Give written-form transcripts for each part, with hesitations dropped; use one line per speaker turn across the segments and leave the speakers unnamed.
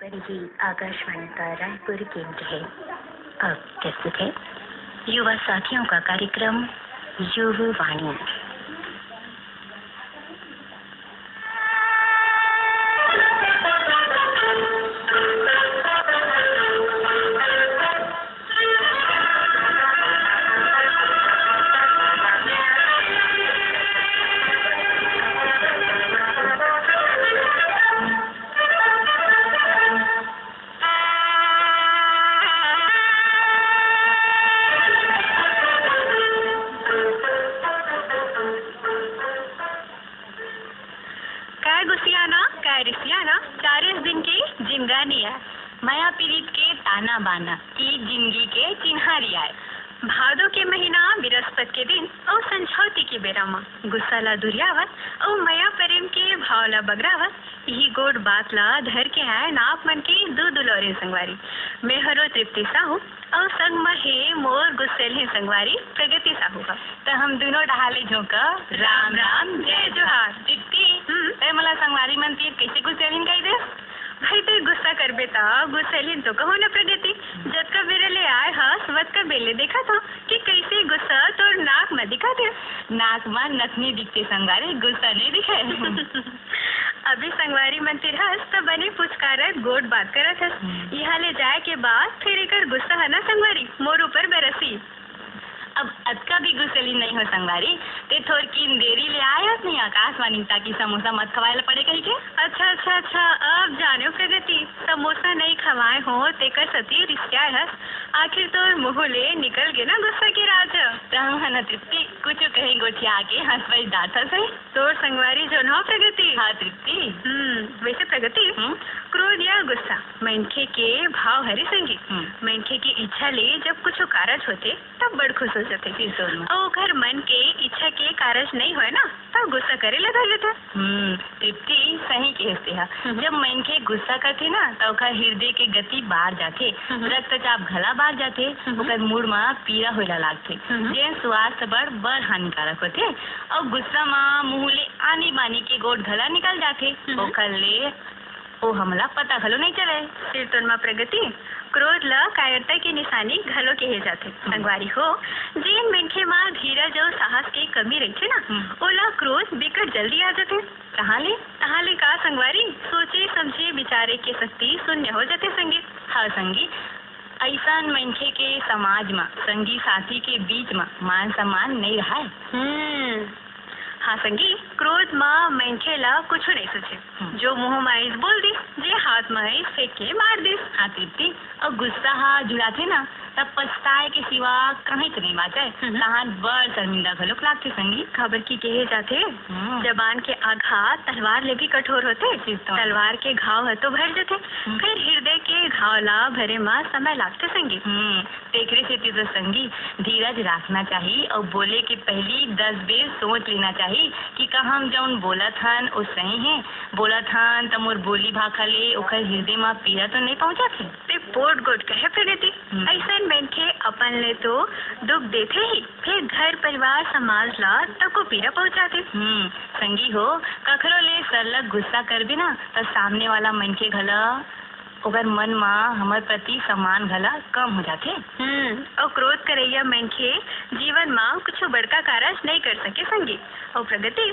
ये आकाशवाणी का रायपुर केंद्र है। अब प्रस्तुत है युवा साथियों का कार्यक्रम युवा वाणी।
माया पीड़ित के ताना बाना की जिंदगी के चिन्हारिया भादो के महीना बृहस्पति के दिन और संझौती के बेरा में गुस्सा ला दुरियावत और मया प्रेम के भाव ला बगरावत यही गोड बात ला धर के आए नाप मन के दो दुलोरे संगवारी मैं हरो तृप्ति साहू और संग में हे मोर गुस्सेल है संगवारी प्रगति साहू का तो हम दोनों डहाले झोंका राम राम जय जोहार तृप्ति मला संगवारी मन तीर कैसे गुस्सेल कही दे भाई तो गुस्सा कर बेटा गुस्सेलिन तो कहो न प्रगति जब का बेरे ले आए हस वत का बेले देखा था कि कैसे गुस्सा तो नाक में दिखा थे नाक में नथनी दिखते संगवारी गुस्सा नहीं दिखे अभी संगवारी मंदिर हस तो बने पुचकार गोड बात करत हस यहाँ ले जाए के बाद फिर एक गुस्सा है ना संगवारी मोर ऊपर बरसी अब अतका भी गुस्सेली नहीं हो संगवारी ते थोड़ की देरी ले आया नहीं आकाशवाणी ताकि समोसा मत खवाए पड़े कही के अच्छा अब जाने प्रगति समोसा नहीं खवाए हो ते कर सती रिश्ता है आखिर तो मुँह ले निकल गए ना गुस्सा के राज है तृप्ति कुछ कहीं गोठिया आके हंसवाई डांटा सही तोर संगवारी जो न प्रगति हाँ तृप्ति वैसे प्रगति क्रोध या गुस्सा मनखे के भाव हरे संगी मनखे की इच्छा ले जब कुछ कारज होते तब बड़ खुश हो जाते और घर मन के इच्छा के कारज नहीं होए ना तब गुस्सा करे लगा जाता तृप्ति सही कहते हैं जब मन के गुस्सा करते ना तो हृदय के गति बाहर जाते रक्तचाप घला बाहर जाते मूड में पीड़ा होला लागते जे स्वास्थ्य बड़ हानिकारक होते और गुस्सा में मुँह ले आनी बानी के गोट घला निकल जाते ले ओ हमला पता घलो नहीं चले कीर्तन में प्रगति क्रोध ला कायरता की निशानी घलो कहे जाते संगवारी हो जेन मनखे में धीरज और साहस की कमी रहती ना ओला क्रोध बिकट जल्दी आ जाते कहाँ ले का संगवारी सोचे समझे विचारे के शक्ति शून्य हो जाते संगी हाँ संगी ऐसा मनखे के समाज में संगी साथी के बीच में मान सम्मान नहीं रहा है हाँ संगी क्रोध में मनखे ला कुछ नहीं सोचे जो मुँह में बोल दी जे हाथ में फेंक के मार दी हाँ तृप्ति और गुस्सा हाँ जुड़ाते ना तब पछताए के सिवा कहीं तो नहीं बाचे तहां बड़ शर्मिंदा घलोक लागते संगी खबर की कहे जाते जबान के आघात तलवार ले भी कठोर होते तलवार के घाव है तो भर जाते फिर हृदय के घाव ला भरे में समय लागते संगी तेकरे से तो संगी धीरज रखना चाहिए और बोले के पहली 10 बेर सोच लेना चाहिए कि का हम जौन बोला थन वो सही है बोला थन तो मोर बोली भाखा ले ओकर हृदय में पीड़ा तो नहीं पहुँचा थे पोट गोट कहे प्रगति ऐसा मनखे अपन ले तो दुख देते ही फिर घर परिवार समाज ला तब को पीड़ा पहुँचाते संगी हो कखरो ले सरलग गुस्सा कर भी ना तो सामने वाला मनखे घला ओकर मन में हमारे प्रति सम्मान घला कम हो जाते और क्रोध करैया मनखे जीवन में कुछ बड़का कारज नहीं कर सके संगी और प्रगति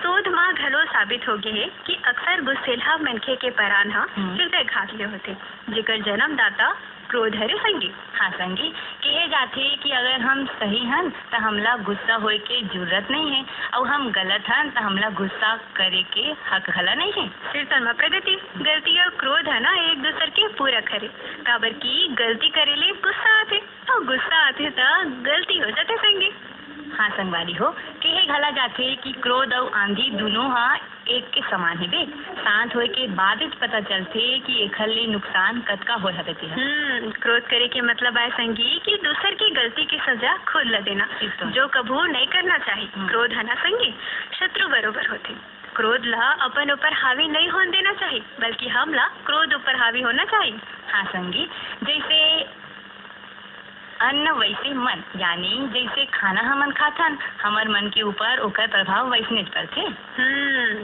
शोध में घलो साबित हो गए कि अक्सर गुस्सेला मनखे के परान हृदय घात ले होते जेकर जन्मदाता क्रोध हरे संगी हाँ संगी कहे जाते कि अगर हम सही हन तो हमला गुस्सा होए के जरूरत नहीं है और हम गलत हन तो हमला गुस्सा करे के हक घला नहीं है कीर्तन में प्रगति गलती और क्रोध है ना एक दूसरे के पूरक हरे काबर की गलती करे ले गुस्सा आते और गुस्सा आते तो गलती हो जाते संगी हाँ संगवारी हो कहे घला जाते कि क्रोध और आंधी दोनों हाँ एक के समान है बे शांत होए के बाद पता चलते कि एक ले नुकसान कतका हो सकते हैं क्रोध करे के मतलब है संगी कि दूसर की गलती की सजा खुद ल देना जो कबू नहीं करना चाहिए क्रोध है ना संगी शत्रु बरोबर होते क्रोध ला अपन ऊपर हावी नहीं होने देना चाहिए बल्कि हम ला क्रोध ऊपर हावी होना चाहिए हाँ संगी जैसे अन्न वैसे मन, यानी जैसे खाना हमन खाथन हमर मन के ऊपर ओकर प्रभाव वैसने पड़थे।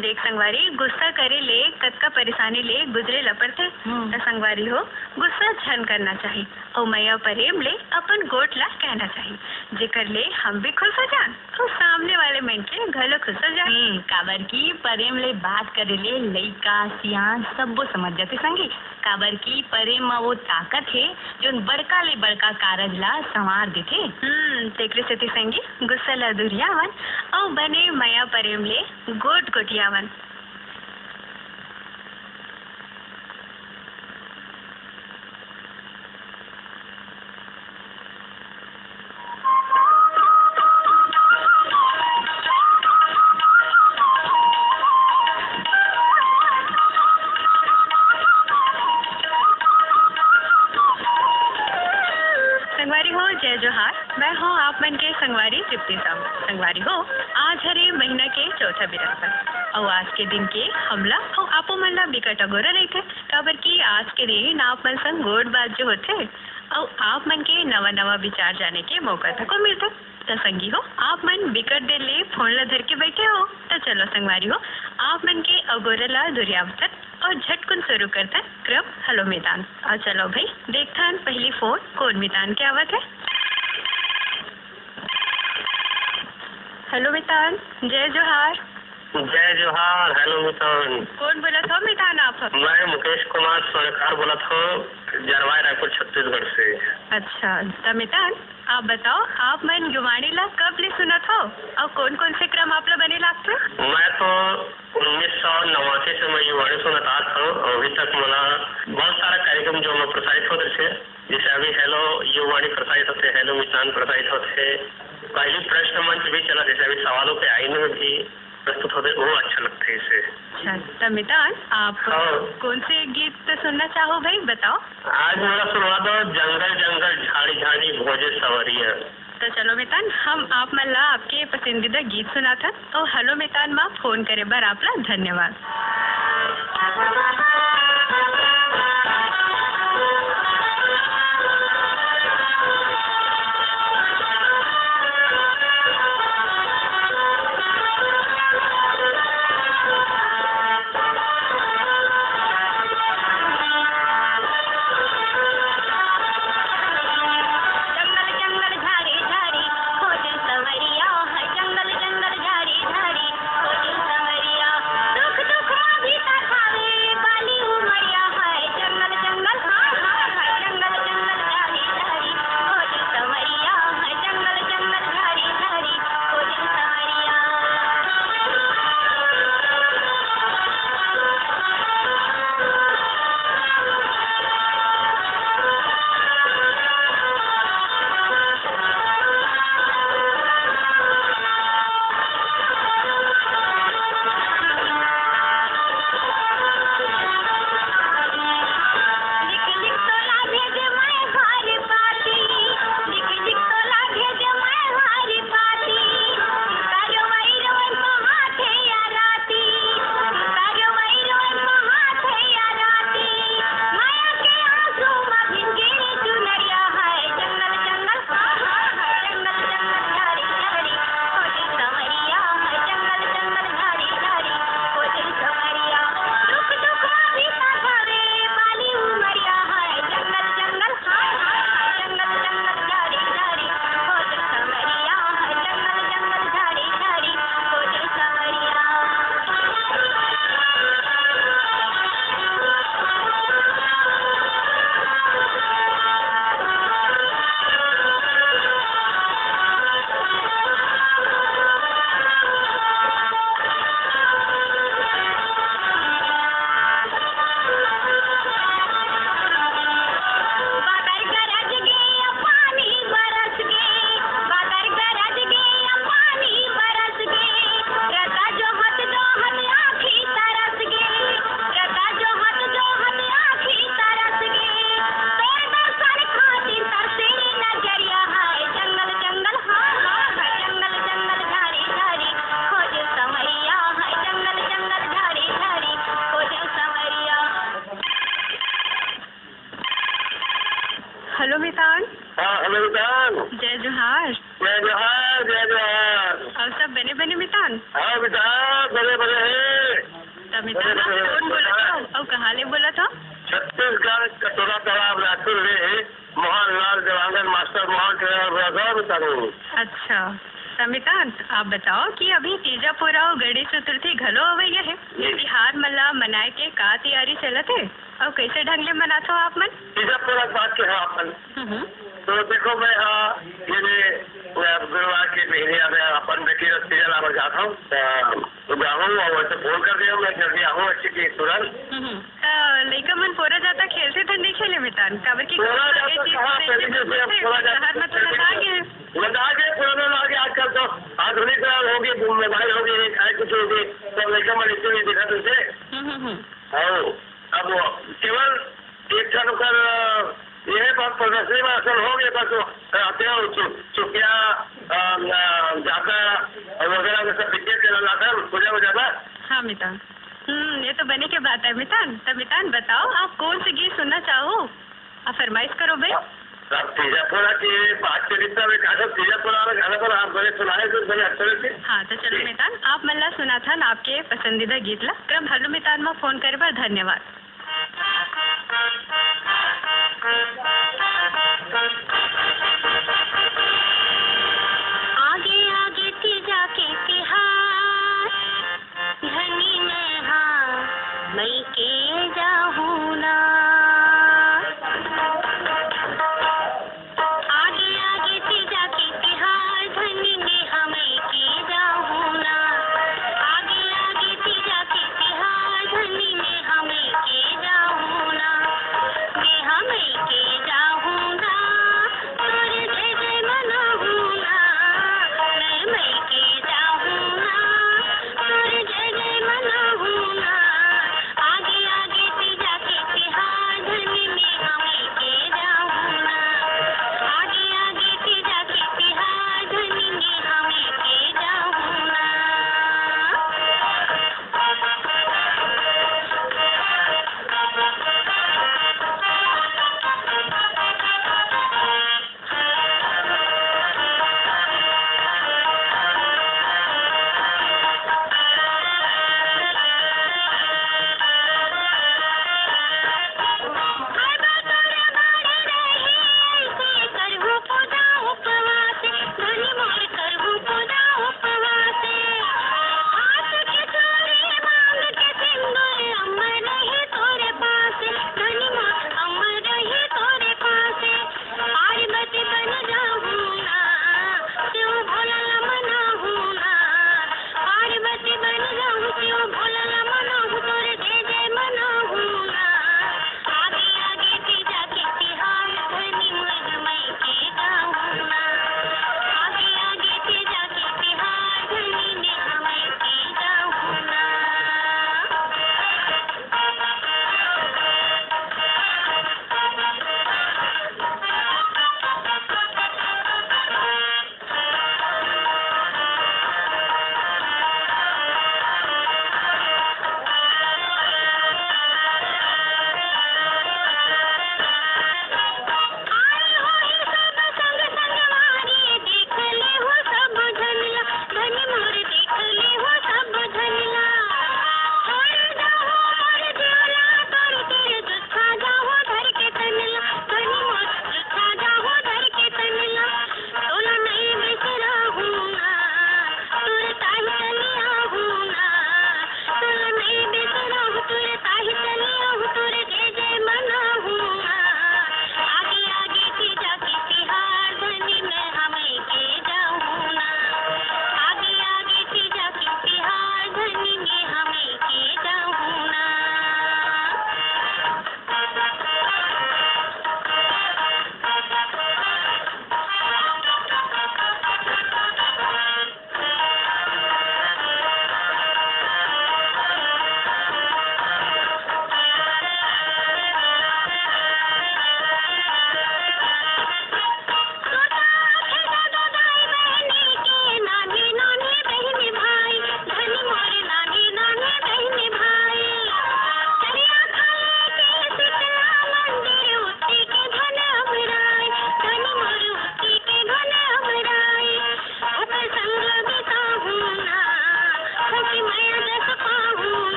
देख संगवारी, गुस्सा करे ले कतका परेशानी ले गुजरे ला पड़थे। त संगवारी हो, गुस्सा झन करना चाहिए और मैया प्रेम ले अपन गोट ला कहना चाहिए, जेकर ले हम भी खुश हो जान और सामने वाले मन के घलो खुश हो जाए।
काबर की प्रेम ले बात करे ले लइका सियान सबो समझ जाते संगी। काबर की प्रेम में वो ताकत है जो बड़का ले बड़का कारज ला संवार देथे।
तेकरे सेती संगी गुस्सा ला दुरियावन और बने माया प्रेम ले गोट गोटियावन। संगवारी हो, जय जोहार। मैं हूँ आप मन के संगवारी तृप्ति साहू। संगवारी हो, आज हरे महीना के चौथा बृहस्पति और आज के दिन के हमला और आपो मन ला बिकट अगोरा रही थे। काबर की आज के दिन आप मन संग गोट बात जो होते और आप मन के नवा नवा विचार जाने के मौका तक मिलते। तो संगी हो, आप मन बिकट देर ले फोन ला धर के बैठे हो, तो चलो संगवारी हो, आप मन के अगोरा ला दुरियावतन और झटकुन शुरू करता क्रम हेलो मैदान। और चलो भाई देखता पहली फोन कौन मैदान के आवत है। हेलो मितान, जय जोहार।
जय जोहार। हेलो मितान।
कौन बोला था मितान आप?
मैं मुकेश कुमार सोनेकार बोला था, जरवाई रायपुर छत्तीसगढ़ से।
अच्छा, तो मितान आप बताओ, आप मन युवाणी ला कब ले सुना था और कौन कौन से क्रम आप ला बने लागते?
मैं तो 1989 से मैं युवाणी सुनता था और अभी तक मला बहुत सारा कार्यक्रम जो मैं प्रसारित होते थे, जैसे अभी हेलो युवाणी प्रसारित होते, हेलो मितान प्रसारित होते, पहली प्रश्न मंच भी चला, जैसे अभी सवालों के आईने में भी प्रस्तुत होते, वो अच्छा लगता है इसे।
अच्छा, तो मितान आप कौन से गीत सुनना चाहो भाई बताओ?
आज मेरा सुनवा दो जंगल जंगल झाड़ी झाड़ी भोजे सवरिया।
तो चलो मितान, हम आप मन ला आपके पसंदीदा गीत सुना था और हेलो मितान माँ फोन करे बार आप ला धन्यवाद।
हाँ हेलो मितान।
जय जोहार।
जय जोहार जय जोहार।
और सब बने बने मितान?
हाँ मितान बड़े बड़े हैं।
तब मितान आप कौन बोला था और कहाँ ले बोला था?
छत्तीसगढ़ कटोरा तालाब रायपुर में मोहनलाल देवांगन मास्टर मोहन।
अच्छा मितान आप बताओ कि अभी तीजा पूरा और गणेश चतुर्थी घलो अवैया है, ये तिहार मल्ला मनाए के का तैयारी चलत है और कैसे ढंग ले मनाते हो आप मन?
तीजा पूरा बात के है अपन। तो देखो मैं ये गुरुवार के महीने में अपन बेटी रस्ती लावर जाता हूँ तो जाऊँ और वैसे फोन कर दिया मैं जल्दी आऊँ अच्छी की तुरंत।
लड़का मन पोरा जाता खेलते थे नहीं खेले मितान काबर की आजकल तो आधुनिक होगी मोबाइल होगी खाए कुछ होगी तो लड़का मन इससे नहीं दिखा तुझे। अब केवल एक ठन कर यह बात प्रदर्शनी में असल हो गए बस आते हो चुकिया जाता वगैरह में सब विकेट के लाता पूजा वजह पर। हाँ मितान ये तो बने के बात है मितान। तब मितान बताओ आप कौन से गीत सुनना चाहो? आप फरमाइश करो भाई।
तीजापुरा की बात चलिता में कहा तीजापुरा में गाना पर आप बड़े सुनाए तो बड़े अच्छे से।
हाँ तो चलो मितान आप मल्ला सुना था ना आपके पसंदीदा गीत ला क्रम हलो मितान में फोन करे बार धन्यवाद।
आगे आगे तीजा के तिहार धनी में हाँ मई के जाहू ना। आगे आगे तीजा के तिहार धनी में हमें के जाहू ना। आगे आगे तीजा के तिहार धनी में हमें के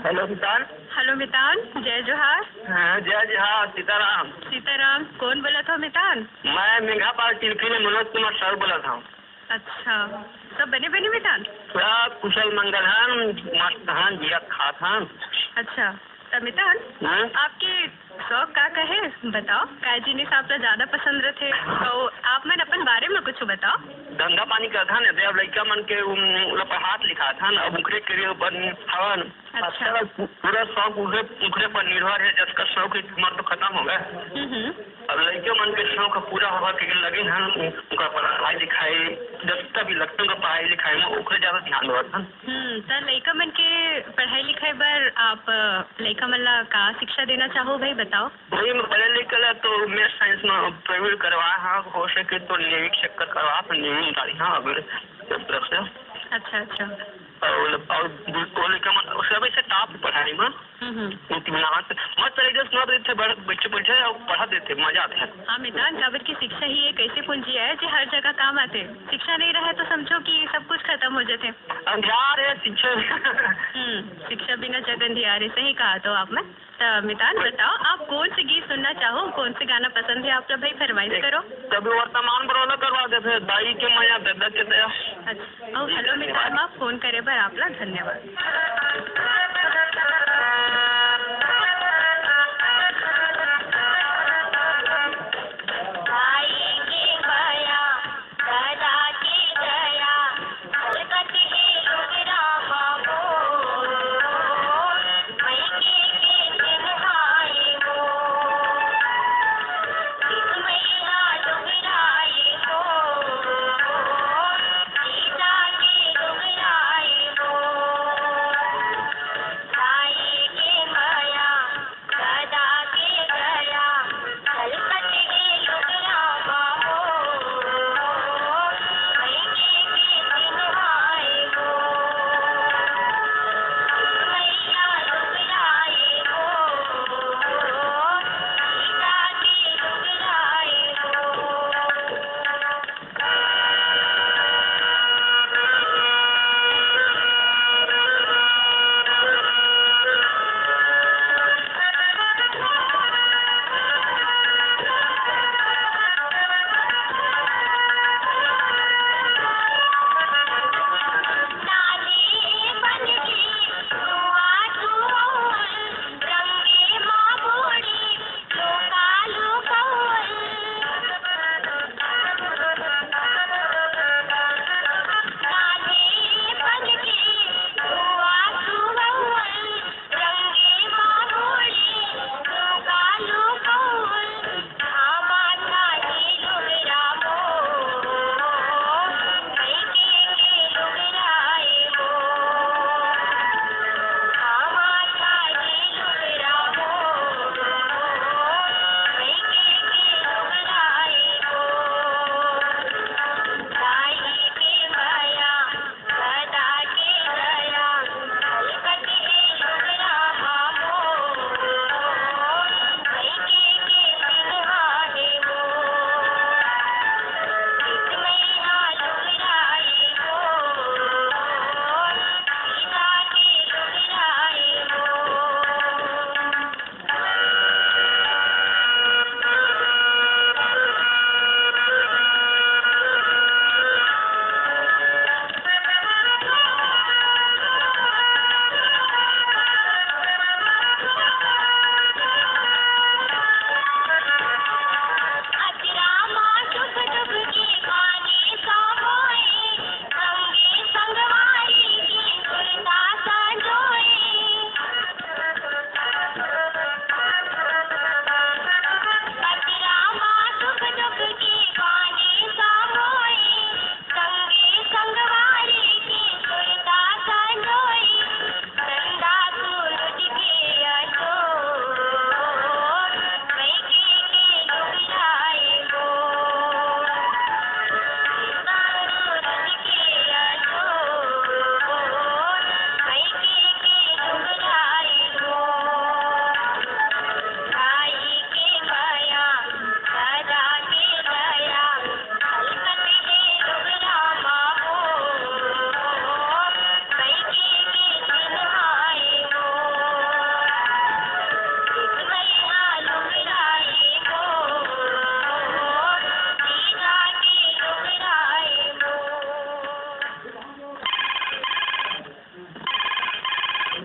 हेलो मितान।
हेलो मितान, जय जोहार।
हाँ, जय जोहार। सीताराम।
सीताराम, कौन बोला था मितान?
मैं मेघापाल चिल्फी में मनोज कुमार सर बोला था।
अच्छा, सब बने बने मितान?
सब कुशल मंगल हन, मस्त हन, जिया खात हन।
अच्छा, तब मितान आपके शौक का कहे बताओ, का जिनिस आपका ज्यादा पसंद रहे तो आप मन अपन बारे में कुछ बताओ।
धंधा पानी करता है ना, अब लड़का मन के पढ़ात लिखा था ना, अब उनके करियर पर हवन।
अच्छा।
पूरा शौक उनके पर निर्भर है, जिसका शौक की उम्र तो खत्म हो गए। अब लड़के मन के शौक पूरा होगा के लगे हैं उनका पढ़ाई लिखाई, जब भी लगता है पढ़ाई लिखाई में उनके ज्यादा ध्यान देता है।
तो लड़का मन के पढ़ाई लिखाई पर आप लड़का मन ला का शिक्षा देना चाहो भाई बताओ।
वही मैं पढ़े लिखे तो मैथ साइंस में प्रवीण करवाया हाँ, हो सके तो नेविक चक्कर करवा फिर नेवी निकाली हाँ अभी इस तरफ से।
अच्छा अच्छा।
और सब ऐसे टॉप पढ़ाई में इत्मीनान से मत तरीके से देते बच्चे बैठे और पढ़ा देते मजा आते हैं।
हाँ मितान, काबर की शिक्षा ही एक ऐसी पूंजी है जो हर जगह काम आते। शिक्षा नहीं रहे तो समझो कि सब कुछ खत्म हो जाते।
अंधियार है शिक्षा।
शिक्षा बिना जग अंधियार है, सही कहा तो आपने। तो मितान बताओ, आप कौन से गीत सुनना चाहो, कौन से गाना पसंद है आपका भाई, फरमाइश करो।
कभी वर्तमान बरौला करवा देते दाई के मया दादा के दया।
अच्छा, हेलो मितान, आप फोन करे पर आपला धन्यवाद।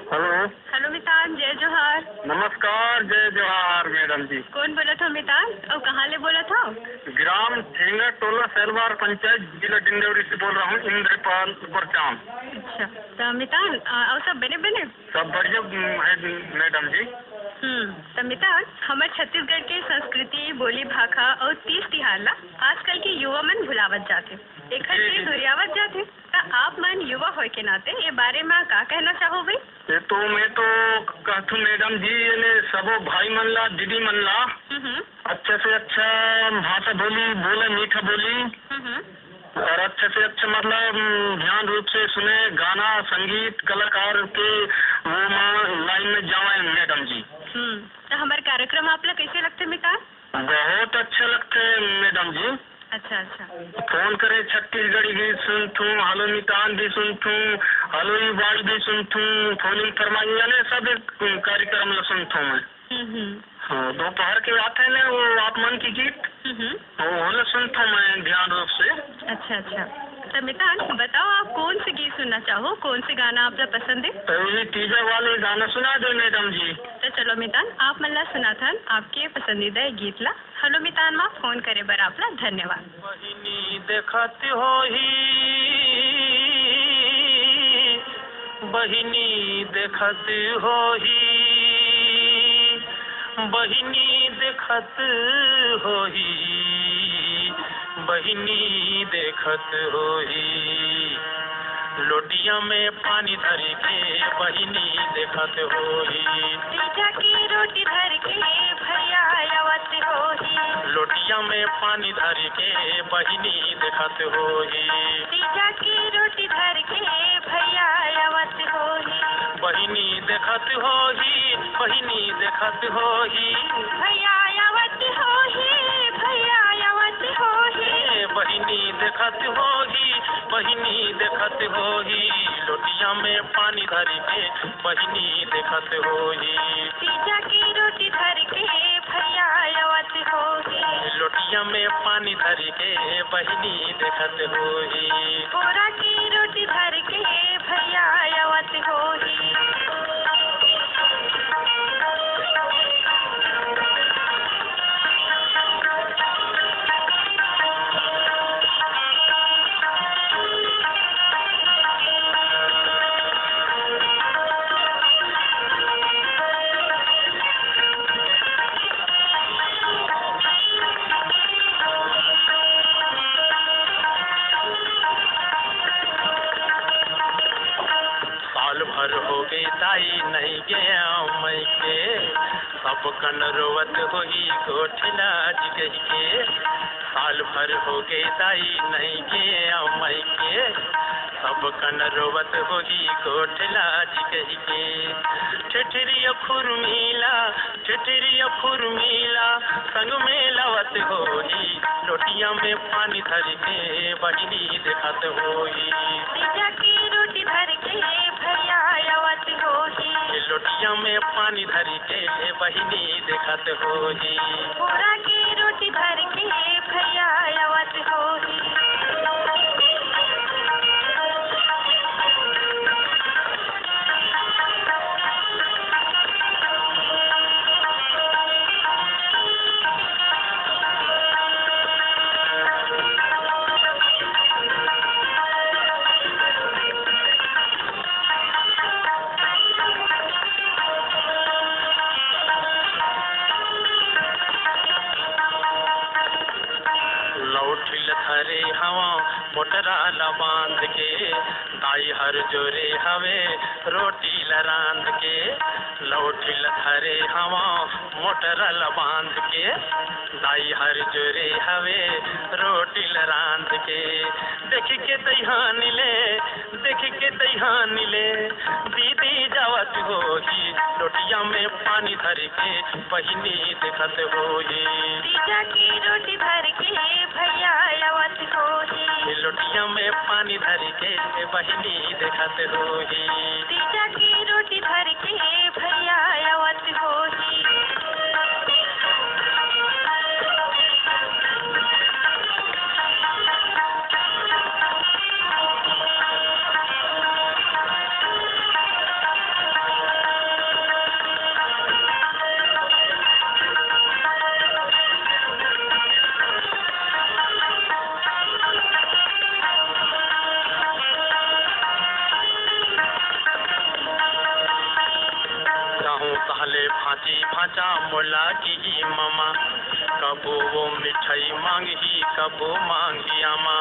हेलो।
हेलो मितान, जय जोहार।
नमस्कार, जय जोहार मैडम जी।
कौन बोला था मितान और कहाँ ले बोला था?
ग्राम ठेंगा टोला सैलवार पंचायत जिला डिंडौरी से बोल रहा हूँ, इंद्रपाल परचाम।
अच्छा, तो मितान और सब बने बने?
सब बढ़िया है मैडम जी।
तो मितान, हमारे छत्तीसगढ़ के संस्कृति, बोली भाषा और तीज तिहार ला आजकल के युवा मन भुलावत जाते, एक से दुरियावत जाते। तो आप मन युवा होए के नाते ये बारे में का कहना चाहोगे?
ये तो मैं तो कहूँ मैडम जी, ये सबो भाई मन ला, दीदी मन ला अच्छा से अच्छा भाषा बोली बोले, मीठा बोली और अच्छे से अच्छा मतलब ध्यान रूप से सुने, गाना संगीत कलाकार के वो लाइन में जाए मैडम जी।
तो हमारे कार्यक्रम आप लोग कैसे लगते मितान?
बहुत अच्छा लगते है मैडम जी।
अच्छा अच्छा।
फोन करे छत्तीसगढ़ी गीत सुनथूं, हेलो मितान भी सुनथूं, हेलो युवाल भी सुनथूं, फोनिंग फरमाई यानी सब कार्यक्रम ला सुनथूं मैं। हाँ, दोपहर के आते हैं ना वो आप मन की गीत वो सुनता मैं ध्यान रूप से।
अच्छा अच्छा। तो मितान बताओ, आप कौन से गीत सुनना चाहो, कौन से गाना आपका पसंद है?
तो ये तीजा वाले गाना सुना दो मैडम जी।
तो चलो मितान, आप मन ला सुनाथन आपके पसंदीदा गीत ला। हेलो मितान माँ, फोन करे बर आप ला धन्यवाद।
बहिनी देखत होही, बहिनी देखत होही, बहिनी देखत होही, बहिनी देखत होही, लोटिया में पानी धर के बहिनी देखत होही,
तीजा की रोटी धर के भैया आवत होही,
लोटिया में पानी धर के बहिनी देखत होही,
तीजा की रोटी धर के भैया आवत होही,
बहिनी देखत होही, बहिनी देखत होही,
भैया आवत होही, भैया आवत होही,
बहिनी देखत होही, बहिनी देखत होही, लोटिया में पानी धर के बहिनी देखत होही,
तीजा की रोटी धर के भैया आवत होही,
लोटिया में पानी धर के बहिनी देखत होही,
बोरा की रोटी धर के भैया आवत होही,
भर हो गई दाई नहीं गया मई के, सब कन रोवत होई गोठिला जिगही के, साल भर हो गई दाई नहीं गया मई के, सब कन रोवत होई गोठिला जिगही के, ठेठरिया खुरमीला, ठेठरिया खुरमीला संग में लवत होई, लोटिया में पानी धर के बहिनी देखत होई,
तीजा की रोटी धर के भैया आवत होही,
लोटिया में पानी धर के बहिनी देखत होही,
बोरा की रोटी धर के भैया आवत होही,
लौटिल थरे हवा मोटरा ला बांध के, दाई हर जोरे हवे रोटी ला रांध के, लौटिल थरे हवा मोटरा ला बांध के, दाई हर जोरे हवे रोटी ला रांध के, देख के दईहान ले, देख के दईहान ले, दीदी जावत होही, लोटिया में पानी धर के बहिनी देखत होही,
तीजा की रोटी धर के भैया आवत होही,
लोटिया में पानी धर के बहिनी देखत होही,
तीजा की रोटी धर के भैया आवत होही,
भाचा मोला की मामा, कबो वो मिठाई मांगी कबो मांगी आमा,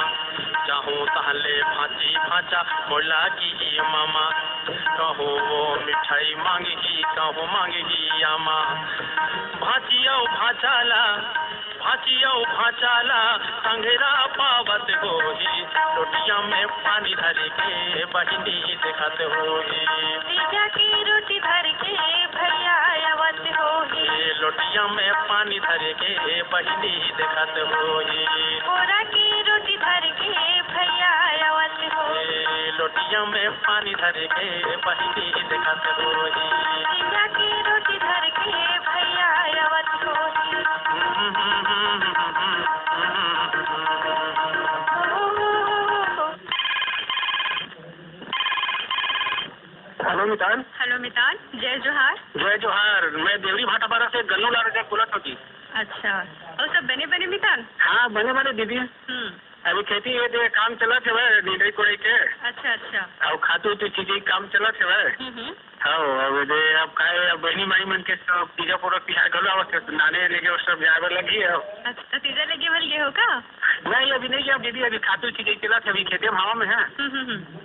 चाहूँ ताले भाची भाचा मोला की मामा, कहो वो मिठाई मांगी कहो मांगी आमा, भाचियो भाचाला संघेरा पावत होही, रोटिया में पानी धर के बहिनी देखत होही,
जीजा की रोटी धर के भैया आवत होही,
लोटिया में पानी धर के बहिनी देखत होही,
बोरा की रोटी धर के भैया आवत होही,
लोटिया में पानी धर के बहिनी देखत होही,
जीजा की रोटी धर के भैया आवत होही।
हेलो मितान।
हेलो मितान, जय जोहार।
जय जोहार। मैं देवरी भाटापारा से गन्नू लाल रजा बोलत होती।
अच्छा, और सब बने बने मितान?
हाँ बने बने दीदी। अभी खेती ये काम चलत है नींदई कोड़ई के।
अच्छा अच्छा।
और खातू तो चीज काम चलत है। हाँ अब काय बहनी माई मन के सब तीजा पूरा तिहार गलो आवत नाने लेके सब जावे लगी है।
अच्छा, तीजा लेके बल गए हो का?
नहीं अभी नहीं गया दीदी, अभी खातू चीज चलत है, अभी खेते में हवा में है।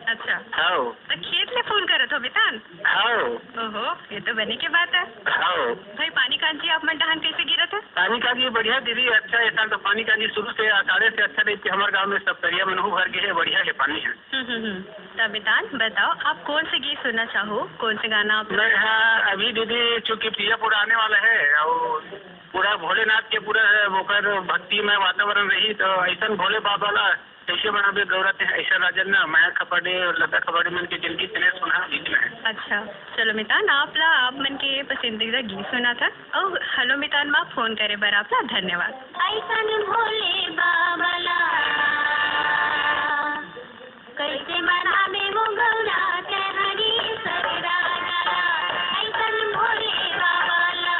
अच्छा,
हाँ
तो खेत ले फोन करत हो मितान?
हाँ।
ओहो, ये तो बने की बात है।
हाँ
भाई पानी कांची आप मन डहान कैसे गिरत है?
पानी का जी बढ़िया दीदी, अच्छा ऐसा तो पानी का जी शुरू से आषाढ़े से अच्छा रहती है। हमारे गाँव में सब तरिया में नहू भर गए है, बढ़िया है पानी है।
तो मितान बताओ, आप कौन से गीत सुनना चाहो? कौन से गाना आप?
मैं हाँ अभी दीदी चूँकि तीजा पूरा आने वाला है और पूरा भोलेनाथ के पूरा होकर भक्ति में वातावरण रही, तो ऐसा भोले बाबा ला कैसे बनाबे गौरत है ऐसा राजन ना माया खपाड़े और लता खपाड़े मन के जिनकी तने सुना गीत में है।
अच्छा चलो मितान, आप मन के पसंदीदा गीत सुना था। और हेलो मितान माँ फोन करे बर आपला धन्यवाद।
ऐसन भोले बाबा ला कैसे मनावे वो गौरा तेहरी सगरा गला, ऐसन भोले बाबा ला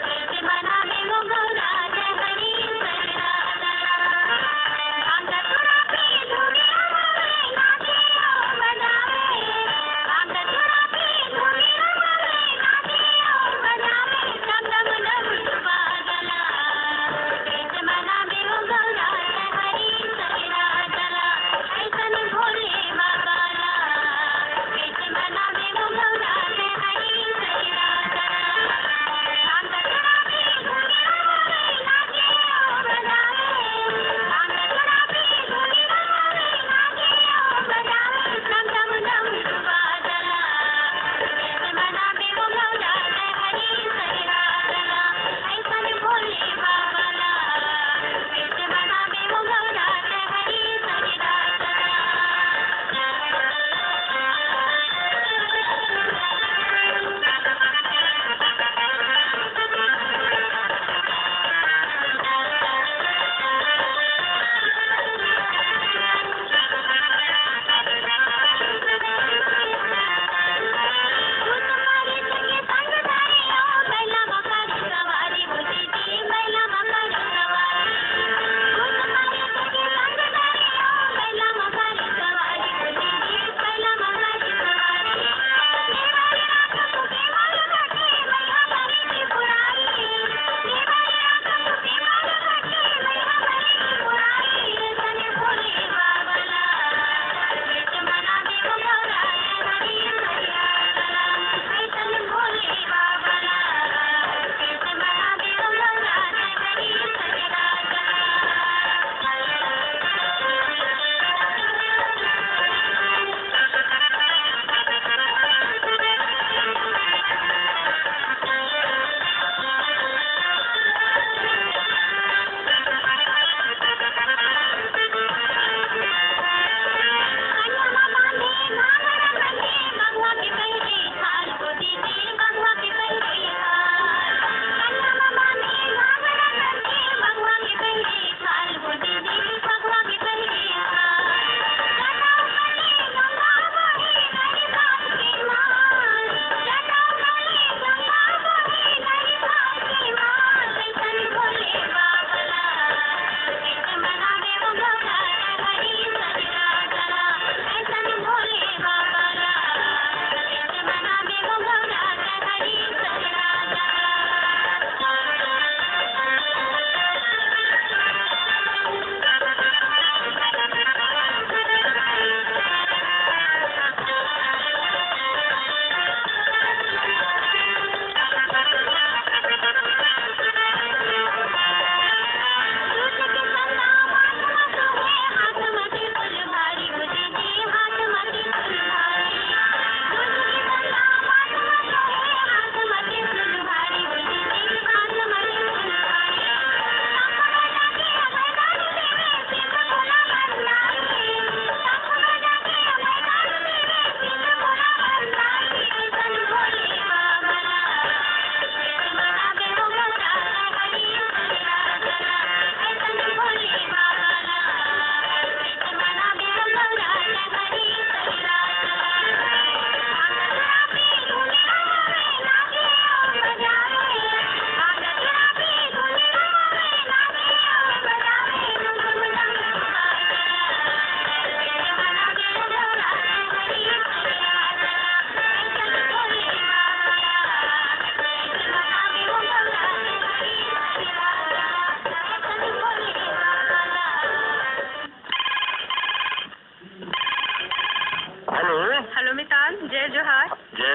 कैसे मनावे वो गौरा तेहरी सगरा गला, हम दसुरा पे धूमे रमावे नाचे और बजावे, हम दसुरा पे धूमे रमावे नाचे और बजावे, डम डम डम बाजला कैसे मनावे वो गौरा तेहरी सगरा गला, ऐसन भोले बाबा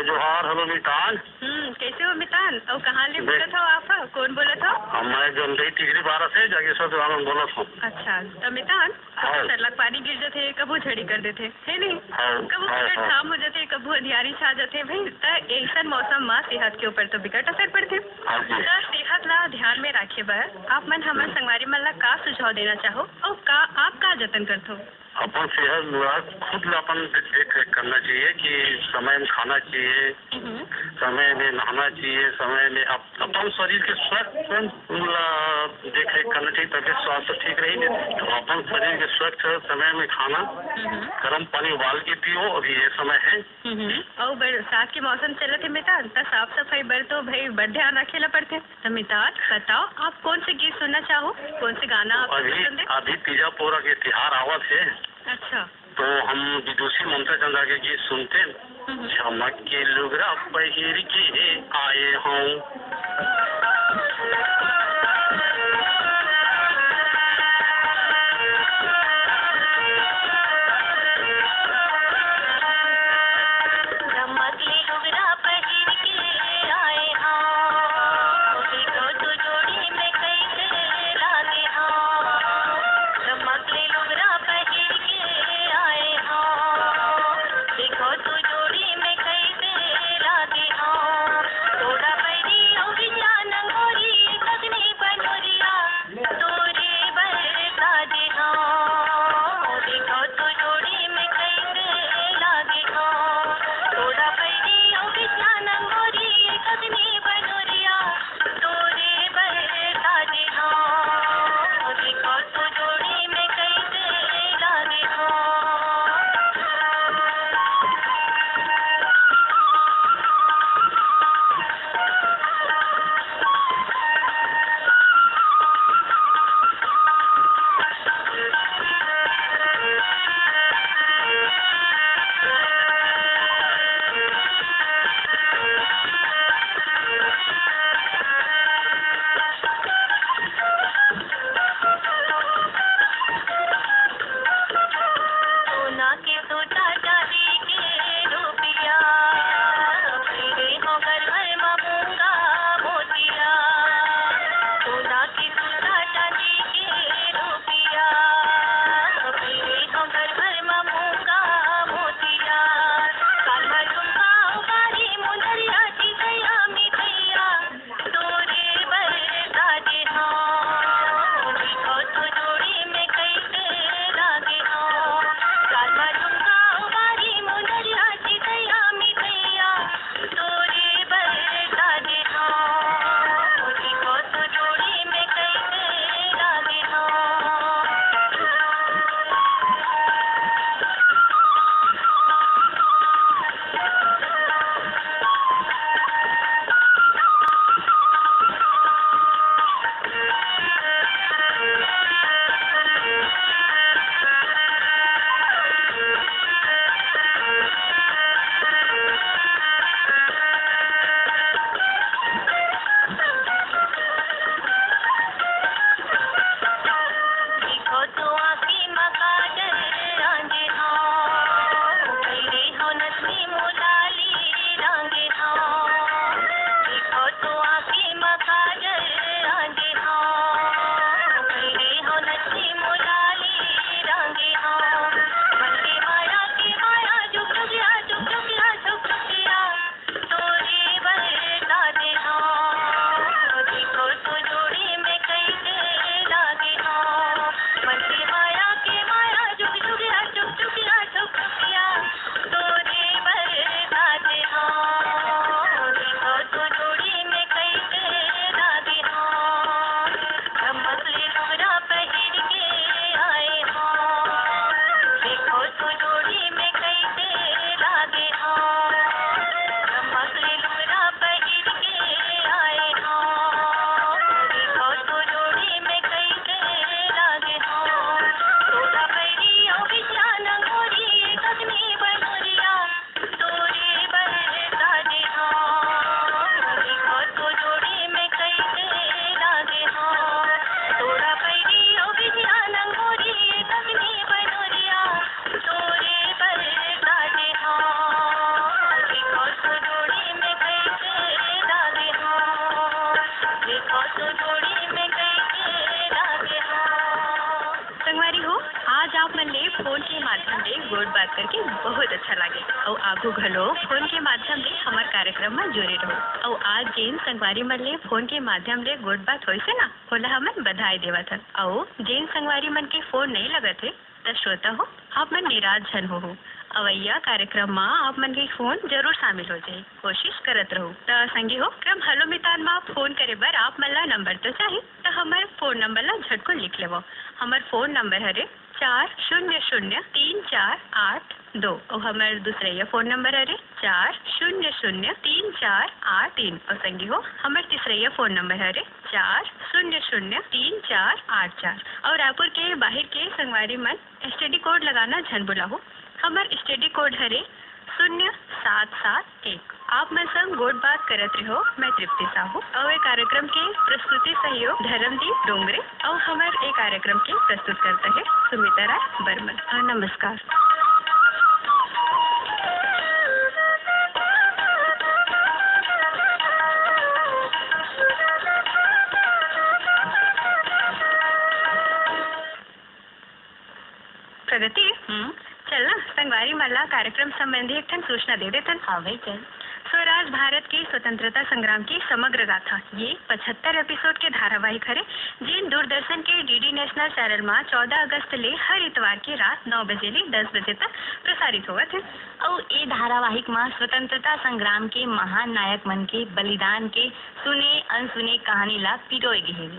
जय जोहार। हेलो मितान।
कैसे हो मितान? और कहाँ ले बोलत हो आप? कौन बोलत हो?
मैं जमदई टिकरी 12 से जागेश्वर देवानंद बोलत हूँ।
अच्छा तो मितान, कबू सरलग पानी गिर जाते, कबू झड़ी कर देते है नहीं, कबू बिकट शाम हो जाते, कबू अंधियारी छा जाते भाई। तो ऐसा मौसम में सेहत के ऊपर तो बिकट असर पड़ते। तो सेहत ला ध्यान में रखे बर आप मन हमारे संगवारी मन ला का सुझाव देना चाहो और का आप का जतन करते हो?
अपन सेहत खुद अपन देख रेख करना चाहिए कि समय में खाना चाहिए, समय में नहाना चाहिए, समय में अपन शरीर के स्वास्थ्य देख रेख करना चाहिए, तभी स्वास्थ्य ठीक रहेंगे। तो अपन शरीर के स्वच्छ समय में खाना, गर्म पानी उबाल के पियो, अभी ये समय है।
और बरसात के मौसम चलते मितान, तो साफ सफाई बर तो भाई बड़ ध्यान रखेला पड़ते। तो मितान बताओ आप कौन से गीत सुनना चाहो, कौन से गाना आप पसंद है?
अभी तीजा पोरा के त्योहार आवत है।
अच्छा
तो हम विदुषी ममता चंद्रा के गीत सुनते। चमक के लुगरा पहिर के आए हूँ,
थोड़ा बैरी और बिना नंगोरी लगने
तू घलो फोन के माध्यम ले हमार कार्यक्रम में जुड़े रहो और आज जेन संगवारी मन ले फोन के माध्यम ले गोट बात होई से ना होला हमन बधाई देवत हन और जेन संगवारी मन के फोन नहीं लगत है त श्रोता हो आप मन निराश जन हो अवैया कार्यक्रम में आप मन के फोन जरूर शामिल हो जाए कोशिश करत रहो त संगी हो क्रम हेलो मितान में फोन करे बर आप मन ला नंबर तो चाहिए तो हमारे फोन नंबर ला झटको लिख लेवो हमार फोन नंबर हरे 400348 और हमारे दूसरे ये फोन नंबर है 400348 और संगी हो हमारे तीसरे ये फोन नंबर है 400348 और रायपुर के बाहर के संगवारी मन एसटीडी कोड लगाना झन बुला हो हमारे एसटीडी कोड है 0771 आप मैं संग गोट बात करत रहो मैं तृप्ति साहू और ये कार्यक्रम के प्रस्तुति सहयोग धर्मदीप डोंगरे और हमारे एक कार्यक्रम के प्रस्तुत करता है सुमिता राय बर्मन। नमस्कार। प्रगति चल ना संगवारी मल्ला कार्यक्रम संबंधी एक ठन सूचना दे देतन।
हाँ भाई चल।
स्वराज भारत के स्वतंत्रता संग्राम की समग्र गाथा ये 75 एपिसोड के धारावाहिक हरे जिन दूरदर्शन के डीडी नेशनल चैनल में 14 अगस्त ले हर इतवार की रात 9 बजे ले 10 बजे तक प्रसारित होगा थे
और ये धारावाहिक में स्वतंत्रता संग्राम के महान नायक मन के बलिदान के सुने अनसुने कहानी ला पिरोए गए।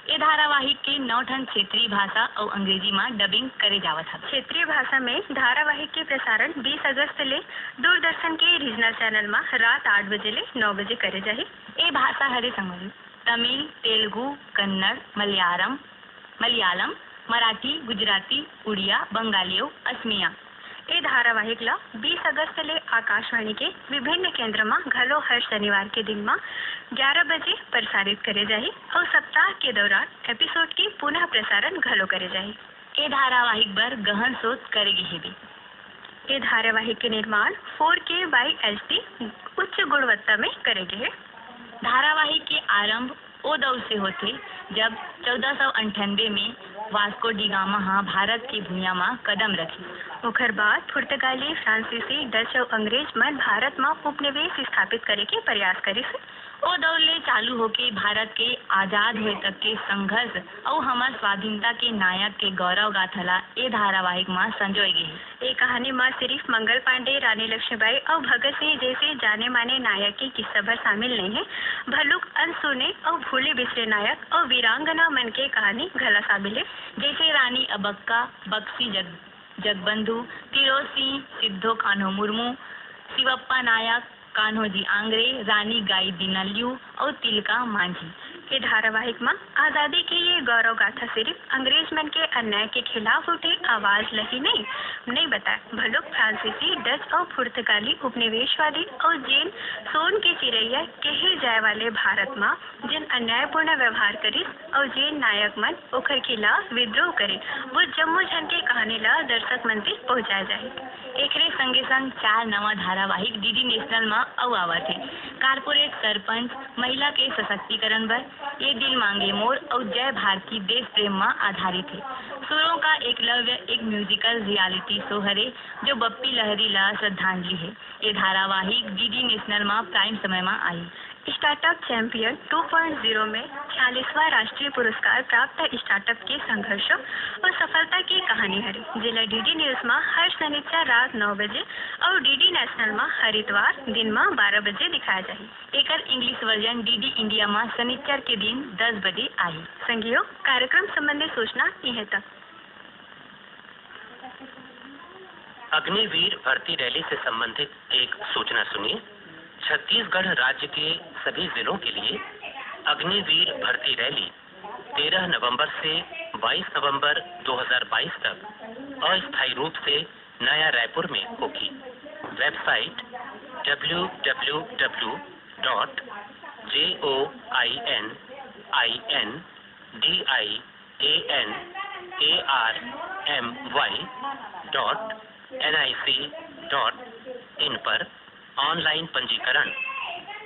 ये धारावाहिक के 9 ठन क्षेत्रीय भाषा और अंग्रेजी में डबिंग करे जावत है।
क्षेत्रीय भाषा में धारावाहिक के प्रसारण 20 अगस्त ले दूरदर्शन के रीजनल चैनल में रात 8 बजे ले 9 बजे करे जाही।
ये भाषा हरे संगवारी तमिल, तेलुगु, कन्नड़, मलयालम, मराठी, गुजराती, उड़िया, बंगाली और असमिया। ये धारावाहिक ला 20 अगस्त ले आकाशवाणी के विभिन्न केंद्र में घलो हर शनिवार के दिन में 11 बजे प्रसारित करे जाही और सप्ताह के दौरान एपिसोड की पुनः प्रसारण घलो करे जाही। ये धारावाहिक पर गहन शोध करेगी है भी।
ये धारावाहिक के निर्माण 4K by HD उच्च गुणवत्ता में करेगे है।
धारावाहिक के आरंभ ओ दौर से होते जब 1498 में वास्को डी गामा भारत की भूमिया में कदम रखी।
ओकर बाद पुर्तगाली, फ्रांसीसी, डच और अंग्रेज मन भारत में उपनिवेश स्थापित करे के प्रयास करी से।
ओ दौर ले चालू होके भारत के आजाद हुए तक के संघर्ष और हमार स्वाधीनता के नायक के गौरव गाथला ये धारावाहिक में संजोए गई।
ये कहानी में सिर्फ मंगल पांडे, रानी लक्ष्मीबाई और भगत सिंह जैसे जाने माने नायक की किस्सा भर शामिल नहीं है, भलुक अनसुने और भूले बिसरे नायक और वीरांगना मन के कहानी घला शामिल है,
जैसे रानी अबक्का, बक्सी जगबंधु, तिरोज सिंह, सिद्धो कान्हो मुर्मू, शिवप्पा नायक, कान्होजी आंग्रे, रानी गाई दिनल्यू और तिलका मांझी। के धारावाहिक में आजादी की ये गौरव गाथा सिर्फ अंग्रेज मन के अन्याय के खिलाफ उठे आवाज लही नहीं बताए, भलुक फ्रांसीसी, डच और पुर्तगाली उपनिवेशवादी और जिन सोन के चिरैया कहे जाए वाले भारत में जिन अन्यायपूर्ण व्यवहार करी और जिन नायक मन ओकर खिलाफ विद्रोह करे वो जम्मू झन के कहानी ला दर्शक मन तक पहुँचाए जाए। एकरे संगे संग 4 नवा धारावाहिक डीडी नेशनल में आवत है। कारपोरेट सरपंच, महिला के सशक्तिकरण पर, ये दिल मांगे मोर और जय भारती देश प्रेम में आधारित है। सुरों का एकलव्य एक म्यूजिकल रियलिटी शो हरे जो बप्पी लहरी ला श्रद्धांजलि है। ये धारावाहिक डीडी नेशनल में प्राइम समय में आई। स्टार्टअप चैंपियन 2.0 में 46वां राष्ट्रीय पुरस्कार प्राप्त स्टार्टअप के संघर्षों और सफलता की कहानी है, जिला डीडी न्यूज में हर शनिवार रात 9 बजे और डीडी नेशनल में हर इतवार दिन में 12 बजे दिखाया जाए। एक इंग्लिश वर्जन डीडी इंडिया में शनिवार के दिन 10 बजे आई। संगियो कार्यक्रम संबंधी सूचना यह तक।
अग्निवीर भर्ती रैली से संबंधित एक सूचना सुनिए। छत्तीसगढ़ राज्य के सभी जिलों के लिए अग्निवीर भर्ती रैली 13 नवंबर से 22 नवंबर 2022 तक अस्थायी रूप से नया रायपुर में होगी। वेबसाइट joinindinarmy.nic.in पर ऑनलाइन पंजीकरण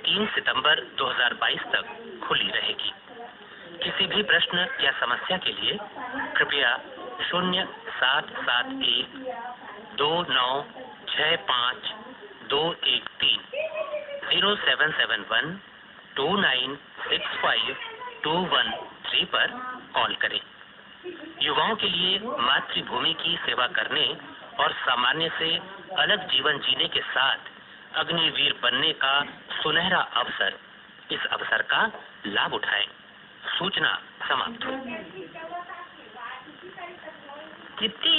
3 सितंबर 2022 तक खुली रहेगी। किसी भी प्रश्न या समस्या के लिए कृपया 0771 2965 0771 2965 213 पर कॉल करें। युवाओं के लिए मातृभूमि की सेवा करने और सामान्य से अलग जीवन जीने के साथ अग्निवीर बनने का सुनहरा अवसर, इस अवसर का लाभ उठाएं। सूचना समाप्त।
तृप्ति,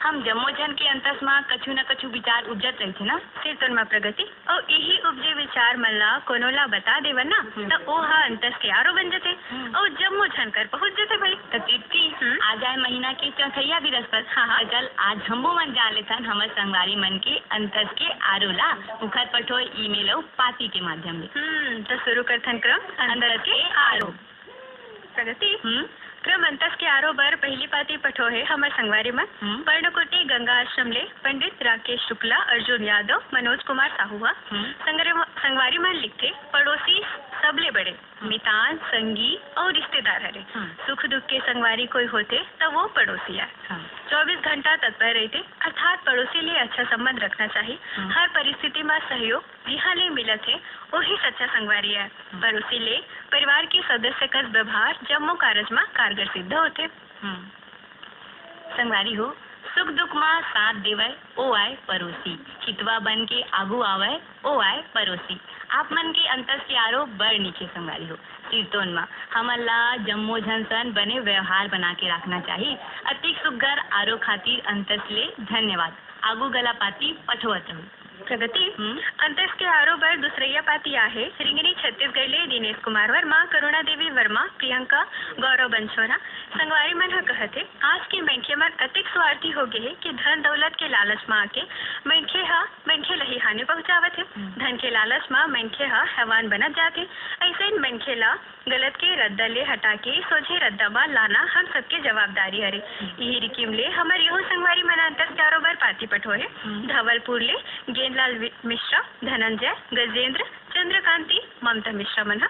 हम जम्मोजन के अंतस में कछु न कछु विचार उपजत रही थे ना,
फिर तुम प्रगति और यही उपजे विचार मल्ला कोनोला बता देवन ना तो ओ हा अंतस के आरो बन जते और जम्मो झन कर पहुंच जते भाई।
तो तृप्ति, आ जाए महीना के चौथैया बृहस्पति। हाँ, चल आज हमो मन जा लेथन हमर संगवारी मन के अंतस के आरोला मुखर पठो ईमेल और पाती के माध्यम से।
तो शुरू करथन क्रम अंतस के आरो। प्रगति क्रम अंतस के आरो बर पहली पाती पठो है हमर संगवारी मन पर्णकुटी गंगा आश्रम ले पंडित राकेश शुक्ला, अर्जुन यादव, मनोज कुमार साहुआ। संगवारी मन लिखते पड़ोसी सबले बड़े मितान संगी और रिश्तेदार हरे। सुख दुख के संगवारी कोई होते तो वो पड़ोसी है। 24 घंटा तत्पर रहते, अर्थात पड़ोसी ले अच्छा संबंध रखना चाहिए। हर परिस्थिति में सहयोग जिहा ले मिलत है वही सच्चा संगवारी है। पड़ोसी ले परिवार के सदस्य का व्यवहार जम्मो कारज में कारगर सिद्ध होते।
संगवारी हो, सुख दुख में साथ देवे ओ आए पड़ोसी, हितवा बन के आगू आवे ओ आए पड़ोसी। आप मन के अंतस के आरो बड़ नीचे संगवारी हो। कीर्तन में हमला जम्मो झनसन बने व्यवहार बना के रखना चाहिए। अति सुगर आरो खातिर अंतस ले धन्यवाद। आगू गला पाती पठवत रहो।
प्रगति अंतस के आरो बर दूसरैया पाती आहे रिंगनी छत्तीसगढ़ ले दिनेश कुमार वर्मा, करुणा देवी वर्मा, प्रियंका, गौरव बंसोरा। संगवारी मन ह कहते आज के मनखे मन अतिक स्वार्थी हो गए है कि धन दौलत के लालच में आके मनखे लही हानि पहुंचावत है। धन के लालच में मनखे हैवान बनत जाते। ऐसे मनखे ला गलत के रद्दा ले हटा के सोझे रद्दा में लाना हम सबके जवाबदारी हरे। यही रिकिम ले हमार यहो संगवारी मन अंतस के आरो बर पाती पठो है धवलपुर ले गेंदलाल मिश्रा, धनंजय, गजेंद्र, चंद्रकांति, ममता मिश्रा मन।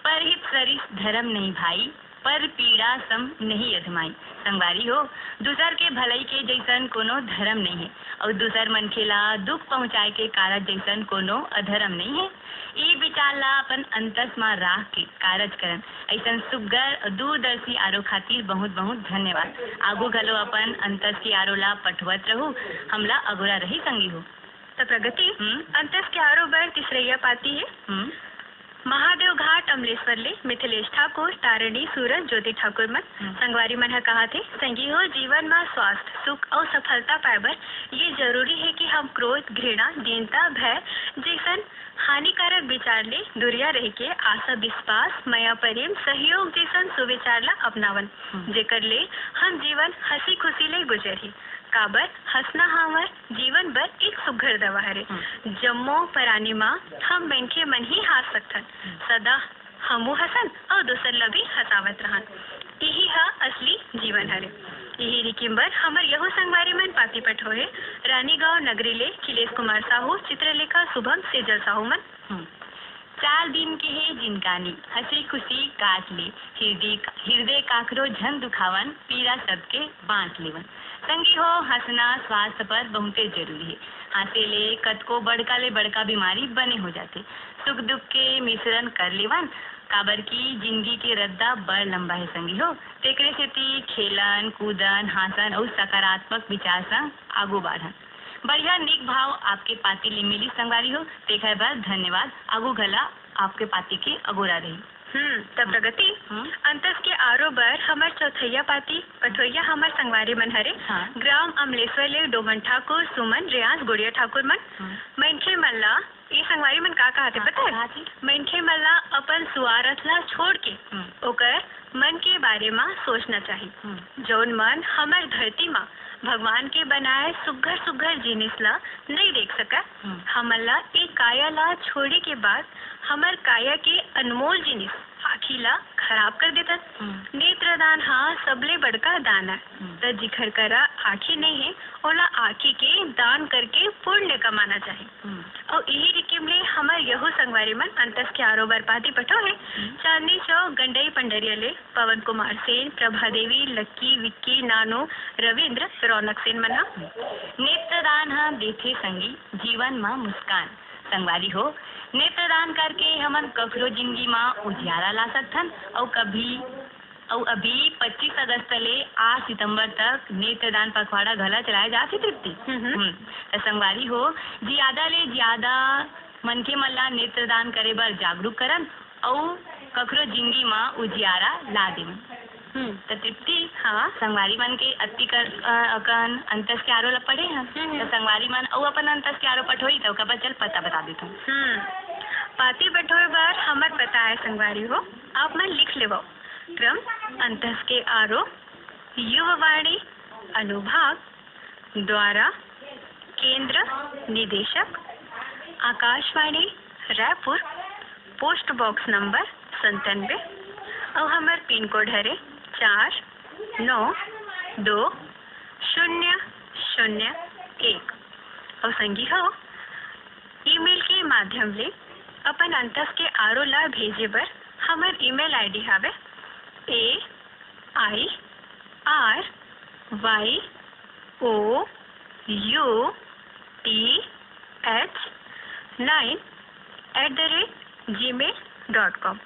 परहित सरिस धर्म नहीं भाई, पर पीड़ा सम नहीं अधमाई। संगवारी हो, दूसर के भलाई के जैसन कोनो धर्म नहीं है और दूसर मनखे ला दुख पहुंचाए के कारज जैसन कोनो अधर्म नहीं है। ये विचार ला अपन अंतस में राख के कारज करन ऐसन सुगर दूरदर्शी आरो खातिर बहुत बहुत धन्यवाद। आगू घलो अपन अंतस के आरो ला पठवत रहू, हमला अगुरा रही संगी हो।
तो प्रगति अंतस के आरो बर तीसरैया पाती है महादेव घाट अमलेश्वर ले मिथिलेश ठाकुर, तारिणी, सूरज, ज्योति ठाकुर मन। संगवारी मन कहा थे संगी हो जीवन में स्वास्थ्य सुख और सफलता पाए ये जरूरी है कि हम क्रोध, घृणा, दीनता, भय जैसन हानिकारक विचार ले दुरिया रह के आशा, विश्वास, मया प्रेम, सहयोग जैसन सुविचार ला अपनावन जेकर ले हम जीवन हंसी खुशी ले गुजरी। काबर हंसना हमार जीवन भर एक सुघर दवा हरे। जम्मो परानी माँ हम मनखे मन ही हंस सकथन, सदा हमू हसन और दूसर ला भी हंसावत रहन। यही हा असली जीवन हरे। यही रिकिम्बर हमर यहो संगवारी मन पाती पठो है रानीगांव नगरी ले खिलेश कुमार साहू, चित्रलेखा शुभम, सेजल साहू मन।
4 दिन के है जिनकानी हंसी खुशी काट ले, हृदय काकरो झन दुखावन, पीड़ा सबके बांट लेवन। संगी हो, हंसना स्वास्थ्य पर बहुते जरूरी है। हंसे ले कतको बड़का ले बड़का बीमारी बने हो जाते। सुख दुख के मिश्रण कर लेवन, काबर की जिंदगी के रद्दा बड़ लंबा है संगी हो। तेकरे सेती खेलन कूदन हासन और सकारात्मक विचार संग आगू बढ़न। बढ़िया निक भाव आपके पाती ले मिली संगवारी हो, तेखर बर धन्यवाद। आगू घला आपके पाती के अगोरा रही।
तब प्रगति अंतस के आरो बर हमार चौथैया पाती पठोइया हमार संगवारी मन हरे ग्राम अमलेश्वर ले डोमन ठाकुर, सुमन, रियाज, गुड़िया ठाकुर मन। मनखे मल्ला ये संगवारी मन का कहते पता है? मनखे मल्ला अपन सुआरत ला छोड़ के ओकर मन के बारे में सोचना चाहिए। जौन मन हमार धरती में भगवान के बनाए सुघर सुघर जिनिस ला नहीं देख सका, हमला एक काया ला छोड़े के बाद हमार काया के अनमोल जिनिस आखी ला खराब कर देता। नेत्रदान हाँ सबले बड़का दान है। तो जिखर करा आखी नहीं है ओला आखी के दान करके पुण्य कमाना चाहिए। और यही रिके माध्यम ले हमर यहू संगवारी मन अंतस के आरो बरपाती पठो है चांदनी चौक गंडई पंडरिया ले पवन कुमार सेन, प्रभा देवी, लक्की, विक्की, नानो, रविंद्र, रौनक सेन मना।
नेत्रदान हा देथे संगी जीवन मा मुस्कान। संगवारी हो नेत्रदान करके हमन कखरो जिंदगी मा उजियारा ला सकथन और अभी 25 अगस्त ले 8 सितंबर तक नेत्रदान पखवाड़ा घला चलाए जाथे तृप्ति। तो संगवारी हो ज्यादा ले ज्यादा मनखे मन ला नेत्रदान करे बर जागरूक करन और कखरो जिंदगी मा उजियारा ला देन। तो तृप्ति
हाँ
संगवारी मन के अति कर अकन अंतस के आरो ला पढ़े हैं तो संगवारी मन और अपन अंतस के आरो पठोई तो कब चल पता बता देता हूँ।
पाती बठोए बार हमर पता है संगवारी हो आप मन लिख लेवो। क्रम अंतस के आरो युववाणी अनुभाग द्वारा केंद्र निदेशक Akashvani Raipur post box number 97 और हमार पिन कोड हरे 492001 और संगी हो ईमेल के माध्यम ले अपन अंतस के आरो ला भेजे बर हमार ईमेल आईडी हावे AIRYOUTH9@gmail.com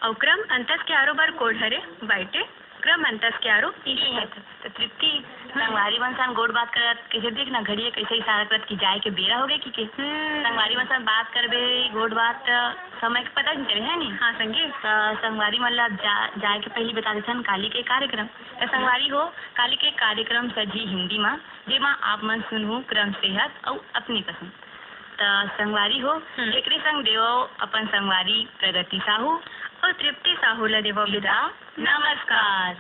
और क्रम अंतस के आरो बार कोड हरे बाइटे क्रम अंतस के आरो इसी है।
तो तृप्ति संगवारी मन सान गोड़ बात करत कैसे देख ना घड़िए कैसे इशारा करत कि जाए के बेरा हो गए कि संगवारी मन सान बात करबे गोड़ बात समय के पता नहीं चले है नी।
हाँ संगी
तो संगवारी मन ला जाए के पहले बता देथन काली के कार्यक्रम। तो संगवारी हो काली के कार्यक्रम सजी हिंदी में जेमा आप मन सुनहु क्रम सेहत और अपनी पसंद। तो संगवारी हो एक संग देवो अपन संगवारी प्रगति साहू
और तृप्ति साहू ला देवो विदा।
नमस्कार।